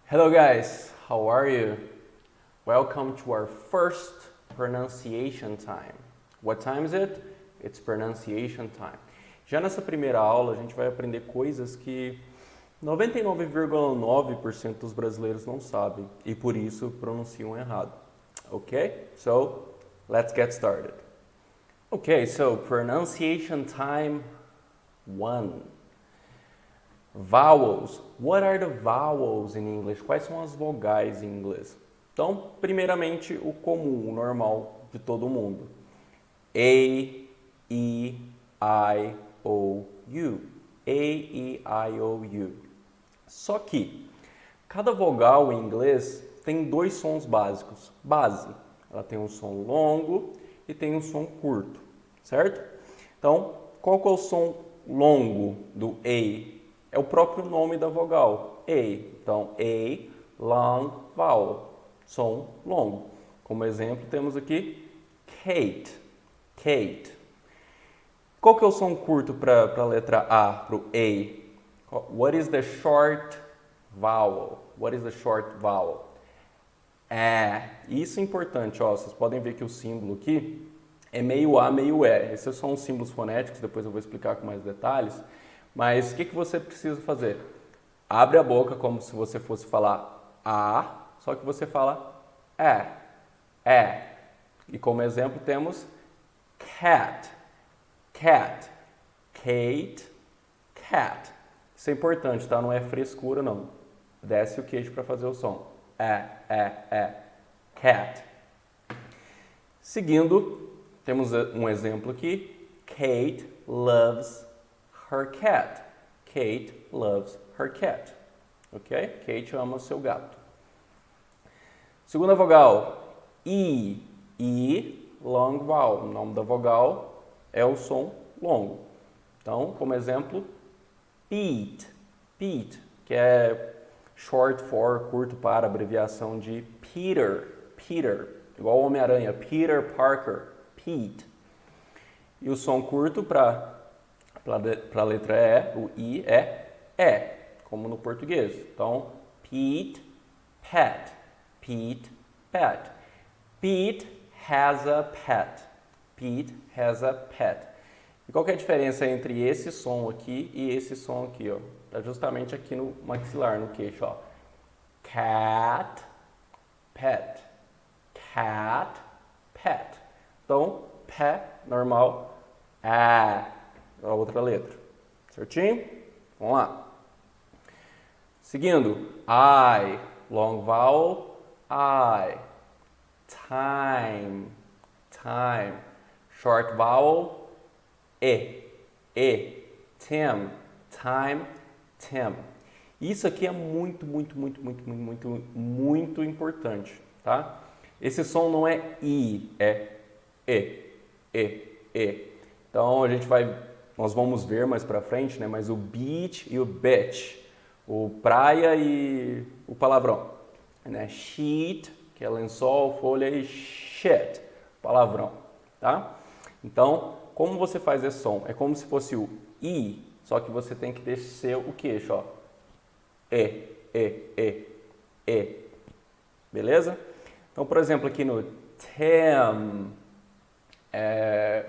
Hello guys, how are you? Welcome to our first pronunciation time. What time is it? It's pronunciation time. Já nessa primeira aula a gente vai aprender coisas que 99,9% dos brasileiros não sabem e por isso pronunciam errado. Okay? So, let's get started. Okay, so pronunciation time 1. Vowels. What are the vowels in English? Quais são as vogais em inglês? Então, primeiramente, o comum, o normal de todo mundo. A, E, I, O, U. A, E, I, O, U. Só que, cada vogal em inglês tem dois sons básicos. Base. Ela tem um som longo e tem um som curto, certo? Então, qual que é o som longo do A? É o próprio nome da vogal, A. Então, A, long vowel, som longo. Como exemplo, temos aqui Kate, Kate. Qual que é o som curto para a letra A, para o A? What is the short vowel? What is the short vowel? Isso é importante, ó. Vocês podem ver que o símbolo aqui é meio A, meio E. Esses são os símbolos fonéticos, depois eu vou explicar com mais detalhes. Mas o que você precisa fazer? Abre a boca como se você fosse falar A, só que você fala é. E como exemplo temos cat, cat, Kate, cat. Isso é importante, tá? Não é frescura, não. Desce o queixo para fazer o som. Cat. Seguindo, temos um exemplo aqui. Kate loves her cat. Kate loves her cat. Ok? Kate ama o seu gato. Segunda vogal. E. E, long vowel. O nome da vogal é o som longo. Então, como exemplo, Pete. Pete, que é short for, curto para, abreviação de Peter. Peter. Igual Homem-Aranha. Peter Parker. Pete. E o som curto para a letra E, o I é, como no português. Então, Pete, pet. Pete, pet. Pete has a pet. Pete has a pet. E qual que é a diferença entre esse som aqui e esse som aqui, ó? Tá justamente aqui no maxilar, no queixo, ó. Cat, pet. Cat, pet. Então, pet, normal, a outra letra. Certinho? Vamos lá. Seguindo, I, long vowel, I. Time, time. Short vowel, E. Tim, time, Tim. Isso aqui é muito importante, tá? Esse som não é I, é E. Então nós vamos ver mais pra frente, né? Mas o beach e o bitch, o praia e o palavrão, né? Sheet, que é lençol, folha, e shit, palavrão, tá? Então, como você faz esse som? É como se fosse o I, só que você tem que descer o queixo, ó. E. Beleza? Então, por exemplo, aqui no Tim,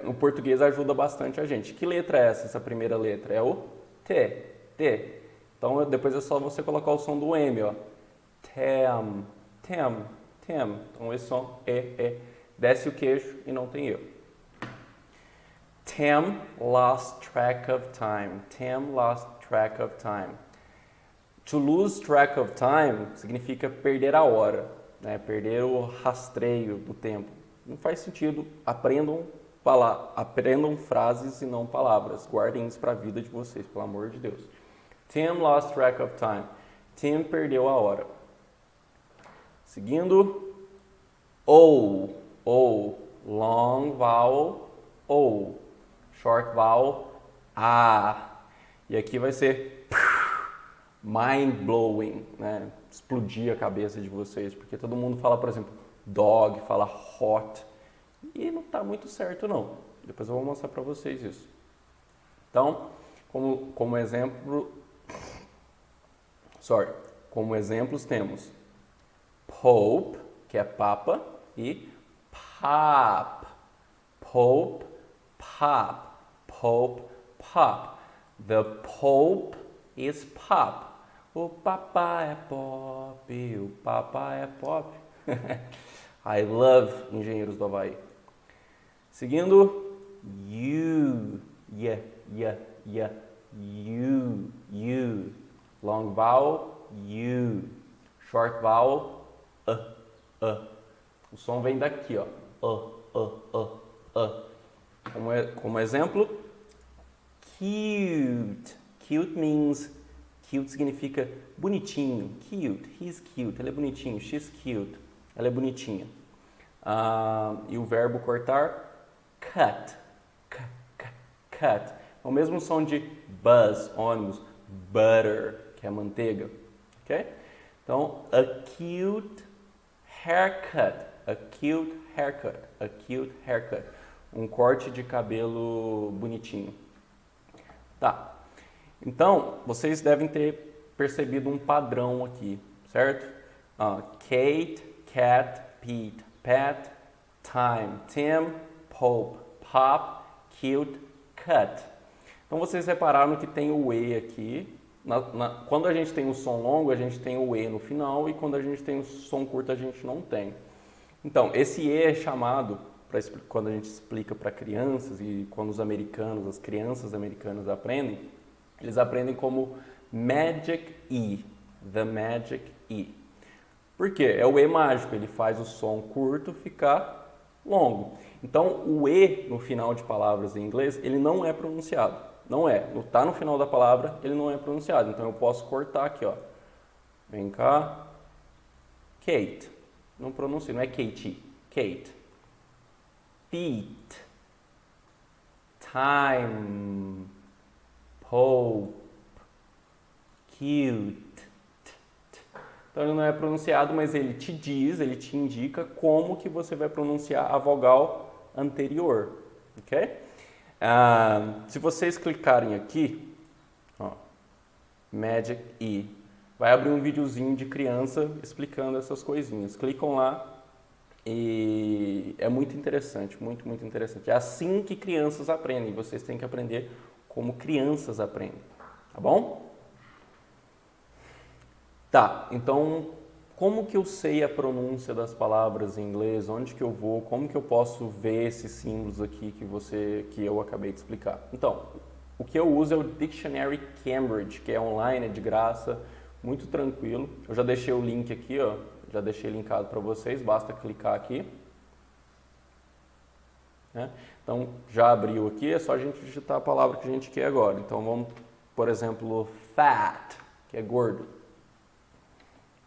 no português ajuda bastante a gente. Que letra é essa primeira letra? É o T. Então, depois é só você colocar o som do M, ó. Tim. Então, esse som desce o queixo e não tem erro. Tim lost track of time. Tim lost track of time. To lose track of time significa perder a hora, né? Perder o rastreio do tempo. Não faz sentido. Aprendam frases e não palavras. Guardem isso para a vida de vocês, pelo amor de Deus. Tim lost track of time. Tim perdeu a hora. Seguindo, O. Long vowel, O. Short vowel, A. E aqui vai ser mind-blowing, né? Explodir a cabeça de vocês, porque todo mundo fala, por exemplo, dog, fala hot, e não está muito certo não. Depois eu vou mostrar para vocês isso. Então, como exemplo, Como exemplos temos Pope, que é papa, e pop. Pope, pop. Pope, pop. The Pope is pop. O Papa é pop, o Papa é pop. I love Engenheiros do Havaí. Seguindo, you, you. Long vowel, you. Short vowel, O som vem daqui, ó. Como exemplo, cute. Cute significa bonitinho. Cute, he's cute. Ele é bonitinho. She's cute. Ela é bonitinha. E o verbo cortar, cut. Cut. É o mesmo som de bus, ônibus, butter, que é manteiga. Ok? Então, a cute haircut. A cute haircut. A cute haircut. Um corte de cabelo bonitinho. Tá. Então, vocês devem ter percebido um padrão aqui, certo? Kate, cat, Pete, pet, time, Tim, Pope, pop, cute, cut. Então, vocês repararam que tem o E aqui. Quando a gente tem o som longo, a gente tem o E no final, e quando a gente tem o som curto, a gente não tem. Então, esse E é chamado, quando a gente explica para crianças, e quando as crianças americanas aprendem, eles aprendem como Magic E, the Magic E. Por quê? É o E mágico, ele faz o som curto ficar longo. Então, o E no final de palavras em inglês, ele não é pronunciado. Não é. Tá no final da palavra, ele não é pronunciado. Então, eu posso cortar aqui, ó. Vem cá. Kate. Não pronuncio, não é Katie. Kate. Feet. Time. Pope. Cute. Então ele não é pronunciado, mas ele te diz, ele te indica como que você vai pronunciar a vogal anterior, ok? Se vocês clicarem aqui, ó, Magic E, vai abrir um videozinho de criança explicando essas coisinhas. Clicam lá e é muito interessante, muito, muito interessante. É assim que crianças aprendem, vocês têm que aprender como crianças aprendem, tá bom? Tá, então como que eu sei a pronúncia das palavras em inglês? Onde que eu vou? Como que eu posso ver esses símbolos aqui que eu acabei de explicar? Então, o que eu uso é o Dictionary Cambridge, que é online, é de graça, muito tranquilo. Eu já deixei o link aqui, ó, já deixei linkado para vocês, basta clicar aqui. Né? Então, já abriu aqui, é só a gente digitar a palavra que a gente quer agora. Então, vamos, por exemplo, fat, que é gordo.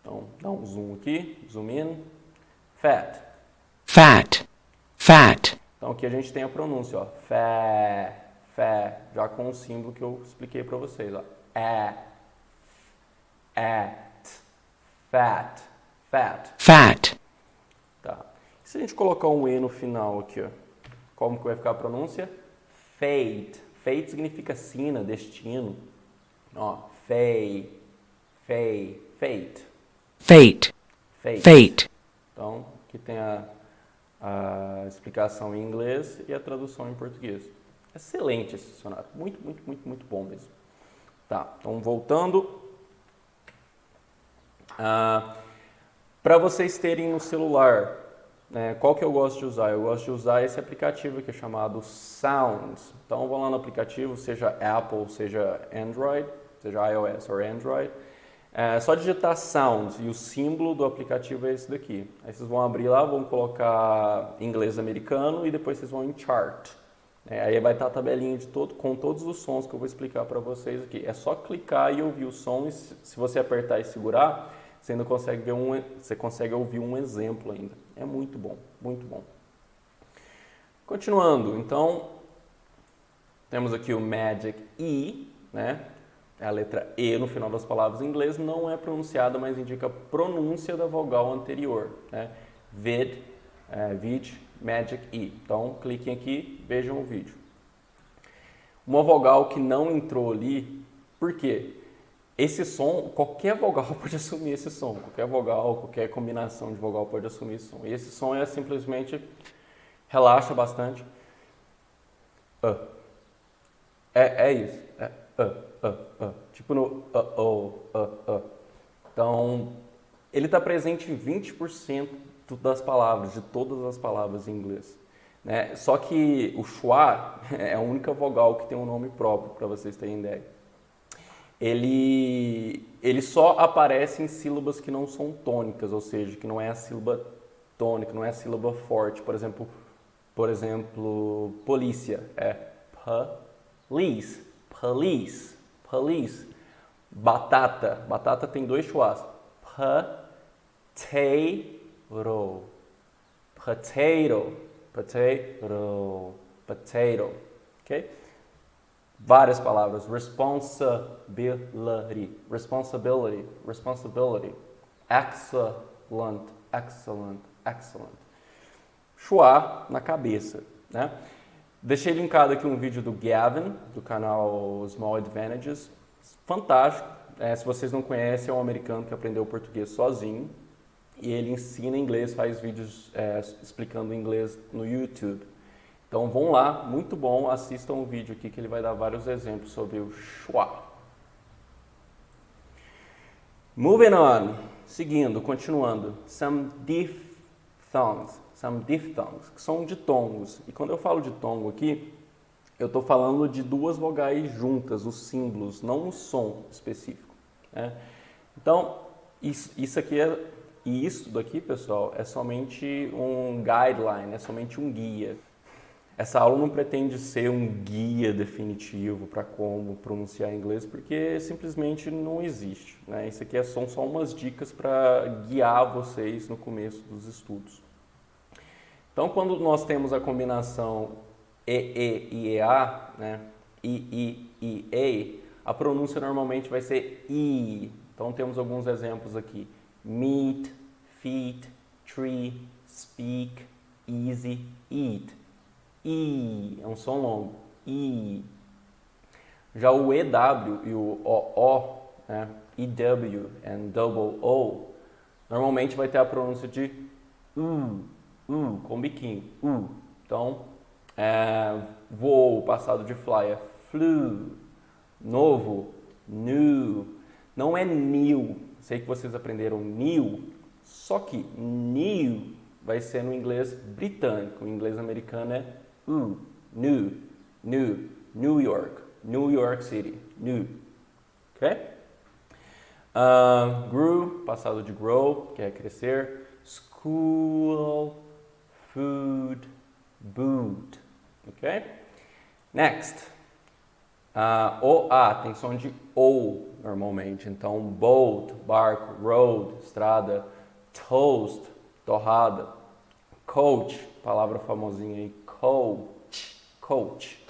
Então, dá um zoom aqui, zoom in, fat. Fat, fat, Então, aqui a gente tem a pronúncia, ó, já com o símbolo que eu expliquei para vocês, ó, fat. fat, Tá. E se a gente colocar um E no final aqui, ó, como que vai ficar a pronúncia? Fate. Fate significa sina, destino. Ó, fate. fate, fate, Então, aqui tem a explicação em inglês e a tradução em português. Excelente esse dicionário. Muito, muito, muito, muito bom mesmo. Tá, então voltando. Para vocês terem no celular, né, qual que eu gosto de usar? Eu gosto de usar esse aplicativo que é chamado Sounds. Então, vão lá no aplicativo, seja Apple, seja Android, seja iOS ou Android. É só digitar Sounds e o símbolo do aplicativo é esse daqui. Aí vocês vão abrir lá, vão colocar inglês americano e depois vocês vão em Chart. Aí vai estar a tabelinha com todos os sons que eu vou explicar para vocês aqui. É só clicar e ouvir o som e se você apertar e segurar, você ainda consegue ver você consegue ouvir um exemplo ainda. É muito bom, muito bom. Continuando, então, temos aqui o Magic E, né? A letra E no final das palavras em inglês não é pronunciada, mas indica a pronúncia da vogal anterior. Né? Vid, Magic E. Então, cliquem aqui, vejam o vídeo. Uma vogal que não entrou ali, por quê? esse som, qualquer vogal pode assumir esse som. Qualquer vogal, qualquer combinação de vogal pode assumir esse som. E esse som é simplesmente, relaxa bastante. É isso. Tipo no Então, ele está presente em 20% das palavras, de todas as palavras em inglês. Né? Só que o schwa é a única vogal que tem um nome próprio, para vocês terem ideia. Ele só aparece em sílabas que não são tônicas, ou seja, que não é a sílaba tônica, não é a sílaba forte. Por exemplo, polícia é police, police, police. Batata tem 2 schwas. Potato, potato, potato, potato, ok? Várias palavras. Responsibility, responsibility, responsibility. Excellent, excellent, excellent. Schwa na cabeça, né? Deixei linkado aqui um vídeo do Gavin, do canal Small Advantages. Fantástico. Se vocês não conhecem, é um americano que aprendeu português sozinho. E ele ensina inglês, faz vídeos explicando inglês no YouTube. Então vão lá, muito bom, assistam o vídeo aqui que ele vai dar vários exemplos sobre o schwa. Moving on, seguindo, continuando. Some diphthongs, que são ditongos. E quando eu falo ditongo aqui, eu estou falando de 2 vogais juntas, os símbolos, não um som específico. Né? Então, isso daqui, pessoal, é somente um guideline, é somente um guia. Essa aula não pretende ser um guia definitivo para como pronunciar inglês, porque simplesmente não existe. Né? Isso aqui são só umas dicas para guiar vocês no começo dos estudos. Então, quando nós temos a combinação e, EA, né? I, a pronúncia normalmente vai ser I. Então, temos alguns exemplos aqui. Meet, feet, tree, speak, easy, eat. I, é um som longo. I. Já o EW e o OO, né? EW and double O, normalmente vai ter a pronúncia de com biquinho. Então, voo, passado de fly é flew. Novo, new. Não é new. Sei que vocês aprenderam new, só que new vai ser no inglês britânico. O inglês americano é new, New York City, new, ok? Grew, passado de grow, que é crescer. School, food, boot, ok? Next, tem som de O normalmente, então boat, barco, road, estrada, toast, torrada, coach, palavra famosinha aí, coach,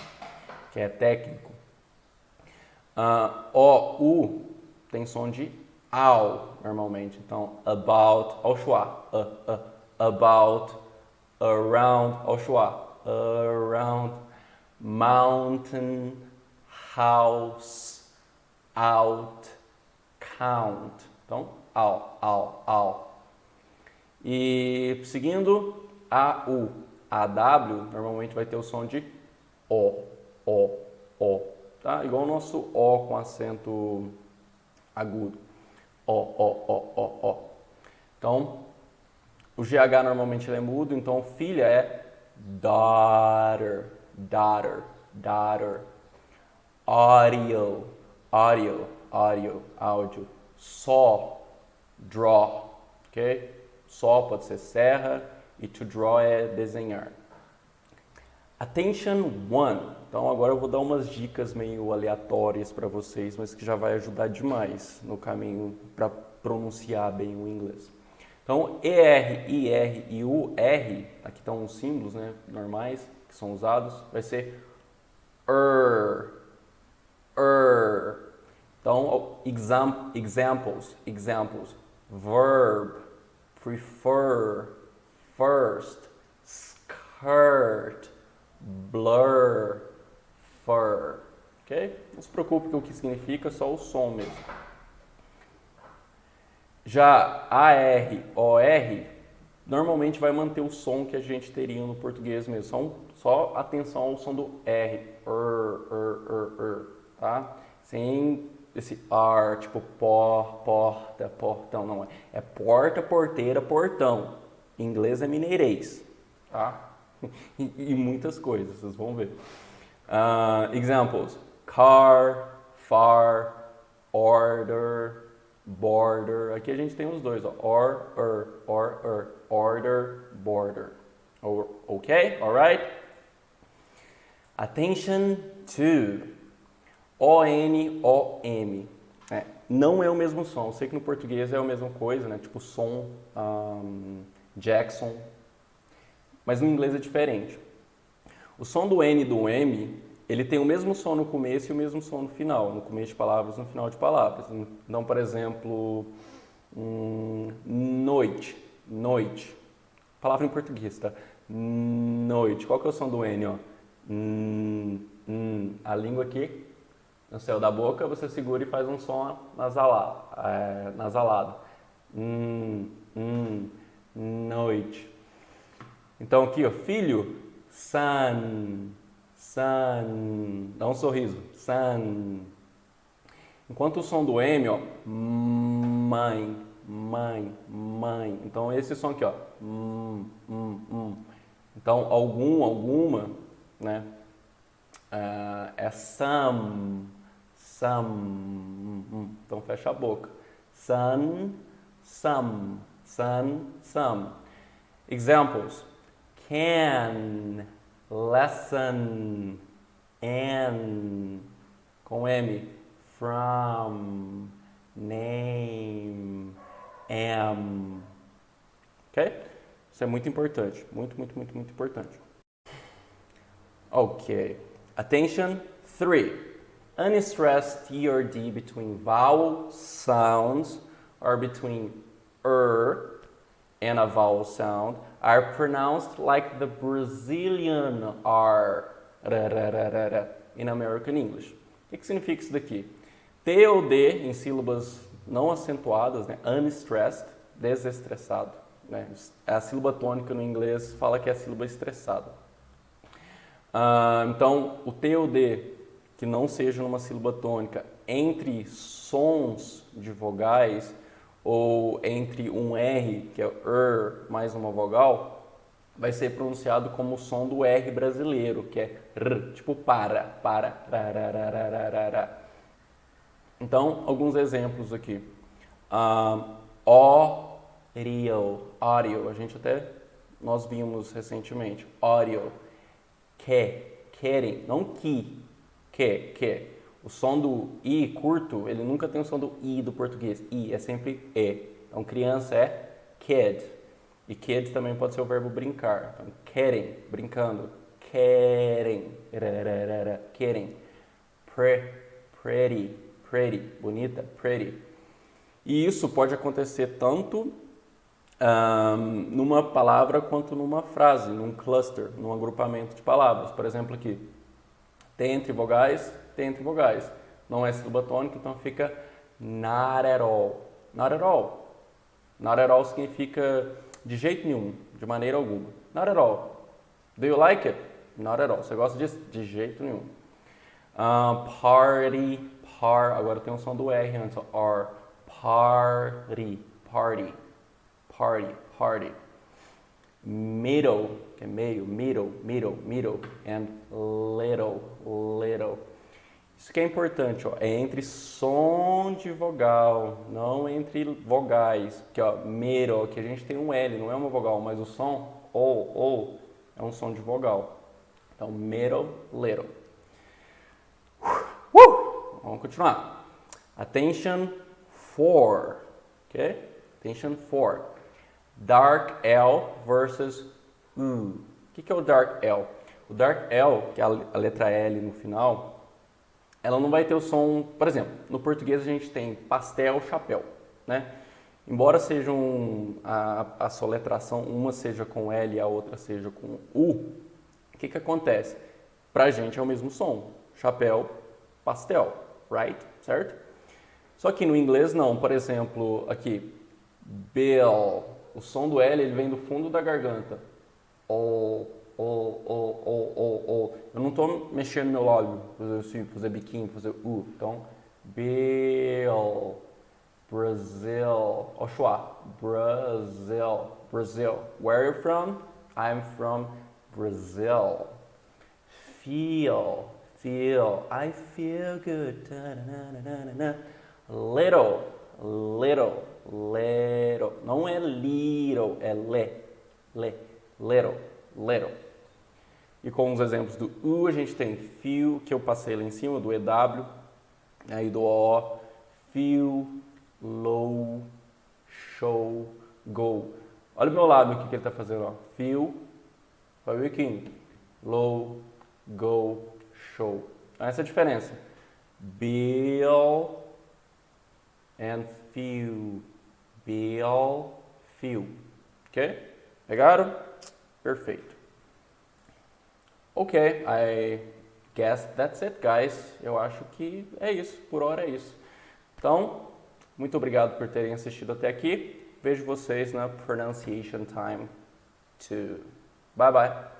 que é técnico. U tem som de AU normalmente, então about, ao schwa, about, around, ao schwa, around, mountain, house, out, count. Então, ao. E seguindo, AW normalmente vai ter o som de O. Tá? Igual o nosso O com acento agudo. O. Então, o GH normalmente ele é mudo, então filha é daughter. Áudio. Saw, draw, ok? Saw pode ser serra e to draw é desenhar. Attention 1. Então agora eu vou dar umas dicas meio aleatórias para vocês, mas que já vai ajudar demais no caminho para pronunciar bem o inglês. Então ER, IR e UR, aqui estão os símbolos, né, normais que são usados, vai ser Então examples, verb, prefer, first, skirt, blur, fur, ok? Não se preocupe com o que significa, só o som mesmo. Já AR, OR, normalmente vai manter o som que a gente teria no português mesmo. Só atenção ao som do R, tá? Sem esse R, tipo porta, portão, não é. É porta, porteira, portão. Em inglês é mineirês, tá? E muitas coisas, vocês vão ver. Examples: car, far, order, border. Aqui a gente tem os dois, ó. Order, border. Ok? Alright? Attention to O-N, O-M. Não é o mesmo som. Eu sei que no português é a mesma coisa, né? Tipo som, Jackson. Mas no inglês é diferente. O som do N e do M, ele tem o mesmo som no começo e o mesmo som no final. No começo de palavras e no final de palavras. Então, por exemplo, noite. Noite. Palavra em português, tá? Noite. Qual que é o som do N, ó? A língua aqui, no céu da boca, você segura e faz um som nasalado. Noite. Então aqui, ó, filho, son. Dá um sorriso, son. Enquanto o som do M, ó, mãe. Então esse som aqui, ó, Então alguma, né? É some. Então fecha a boca. Sun, some. Examples: can, lesson, and, com M, from, name, am. Ok? Isso é muito importante. Muito importante. Ok. Attention 3. Unstressed T or D between vowel sounds or between and a vowel sound are pronounced like the Brazilian R in American English. O que significa isso daqui? T ou D em sílabas não acentuadas, né? Unstressed, desestressado. Né? A sílaba tônica no inglês fala que é a sílaba estressada. Então, o T ou D que não seja numa sílaba tônica entre sons de vogais ou entre um R, que é mais uma vogal, vai ser pronunciado como o som do R brasileiro, que é R, tipo para. Então, alguns exemplos aqui. Audio, nós vimos recentemente. Audio, querem, não que. O som do I curto, ele nunca tem o som do I do português. I é sempre E. Então, criança é kid. E kid também pode ser o verbo brincar. Então, querem, brincando. Querem. Pretty. Bonita. Pretty. E isso pode acontecer tanto numa palavra quanto numa frase, num cluster, num agrupamento de palavras. Por exemplo, aqui. T entre vogais. Não é sílaba tônica, então fica not at all. Not at all. Not at all significa de jeito nenhum, de maneira alguma. Not at all. Do you like it? Not at all. Você gosta disso? De jeito nenhum. Agora tem o som do R antes. R. Party. Middle, que é meio, middle, and little. Isso que é importante, ó, é entre som de vogal, não entre vogais. Porque, ó, middle, aqui a gente tem um L, não é uma vogal, mas o som, ou, é um som de vogal. Então, middle, little. Vamos continuar. Attention 4, ok? Attention 4. Dark L versus U. O que é o Dark L? O Dark L, que é a letra L no final, ela não vai ter o som... Por exemplo, no português a gente tem pastel, chapéu, né? Embora sejam a soletração, uma seja com L e a outra seja com U, o que acontece? Pra gente é o mesmo som. Chapéu, pastel, right? Certo? Só que no inglês não. Por exemplo, aqui, Bill. O som do L ele vem do fundo da garganta. O. Eu não estou mexendo meu lábio, fazer assim, fazer biquinho, fazer U. Então, Bill. Brazil. Oshua. Brazil. Brazil. Where are you from? I'm from Brazil. Feel. Feel. I feel good. Little. Little. Little. Não é little, é little. Little. E com os exemplos do U, a gente tem feel, que eu passei lá em cima, do EW, aí do O, feel, low, show, go. Olha o meu lábio aqui que ele está fazendo, ó. Feel, vai o biquinho. Low, go, show. Então, essa é a diferença. Bill and feel. Bill, feel. Ok? Pegaram? Perfeito. Ok, I guess that's it, guys. Eu acho que é isso. Por hora é isso. Então, muito obrigado por terem assistido até aqui. Vejo vocês na Pronunciation Time 2. Bye, bye.